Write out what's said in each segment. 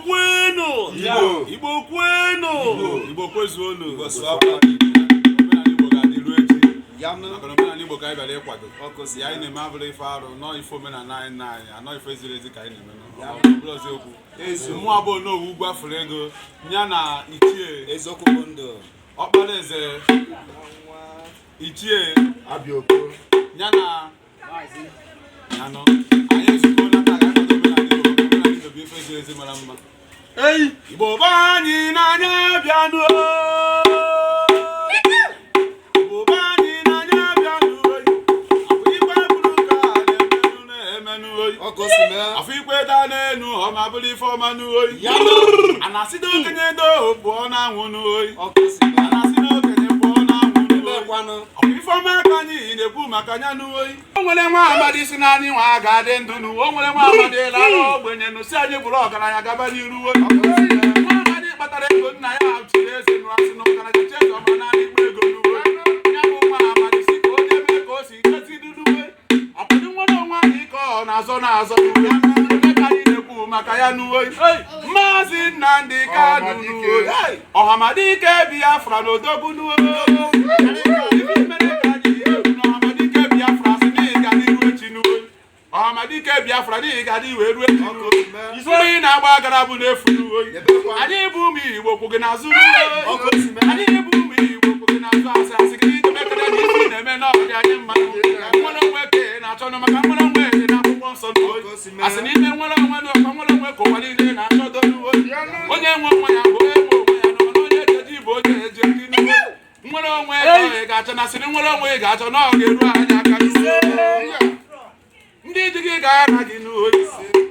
kwenu! Igbo kwenu! Igbo kwezuonu! Igbo swapụ! Igbo ga-adịru echi. Omenala Igbo ka anyị bịara ịkwado. Ọkụsi anyị na-eme abụrụ ife arụ, nọọ ife omenala anyị na anyị, anọ ife ziri ezi ka anyị na-eme. Ọbụrụ ọzọ okwu. Mmụọ abụọ ONOWU ugwu AFURU-EGO ya na ichie eziokwu bụ ndụ. Ọkpara eze ichie Abioko ya na anọ anyị ezukọ na taa ga-akwado omenala Igbo bụ ife ziri ezi mara mma. Igbo be anyị n'anya bịanụ! Igbo be anyị n'anya bịanụ! Afọ ikpe bụrụ ka na-emenụ afọ ikpe daa n'enu ọma bụrụ ife ọma n'oyi. A na-asị na okenye do pụọ n'anwụ n'oyi. A na-asị na okenye pụọ n'anwụ n'oyi. Ọ ife ọma ka anyị na-ekwu maka ya n'oyi. O nwere nwa amadi si na anyị nwa ga-adị ndụ n'u. O nwere nwa amadi lara ogbenye nụ si anyị bụrụ ọgaranya gaba n'iru oyi. Nwa amadi kpatara ego nna ya chiri eze nụ asị na ọgaranya chezi ọma naanị ikpe ego n'uwe. Ya bụ nwa amadi si ka o debe ka o si keti dudu oyi. Ọpụdụ nwere onwe anyị ka ọ na-azọ n'uwe. Ebe ka anyị na-ekwu maka ya n'uwe. Maazị Nnamdi Kanu n'uwe. Ọhamadike Biafra n'odogwu n'uwe. Ọhamadike Biafra n'ihi ga dị wee ruo echi n'oyi. Ị na-agba agara bụ n'efu n'oyi. Anyị bụ ụmụ Igbo kwụ gị n'azụ n'oyi. Anyị bụ ụmụ Igbo kwụ gị n'azụ asị asị gị n'ike mekere na isi na-eme n'ọdị anyị mma. Nwere onwe ka ị na-achọ nụ maka nwere onwe dị n'akwụkwọ nsọ n'oyi. Asị n'ime nwere onwe n'ọkwa nwere onwe ka ụwa niile na-achọdo n'oyi. Onye nwe onwe ya bụ onye nwe onwe ya nọ n'onye ejeji bụ onye eje ndị n'oyi. Nwere onwe ị ga-achọ na asị nwere onwe ị ga-achọ na ọ ga-eru anyị aka n'oyi. Ndị dị gị ga-ara gị n'oyi.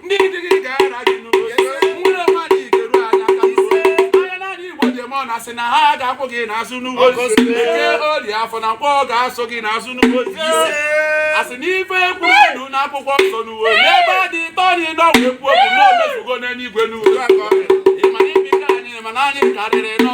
Ndị dị gị ga-ara gị n'oyi. Nwere mmadụ ga-eru anya aka n'oyi. Anya naanị Igbo ji eme ọ na-asị na ha ga-akwụ gị n'azụ n'uwe. Eke ori afọ na nkwọ ga-asụ gị n'azụ n'uwe. Asị na ife ekwuru elu n'akwụkwọ nsọ n'uwe. N'ebe ọ dị ịtọ na ịdọ wee kwuo okwu n'omefugo n'eluigwe n'uwe. Ịma na ibi ka anyị mana anyị karịrị nọ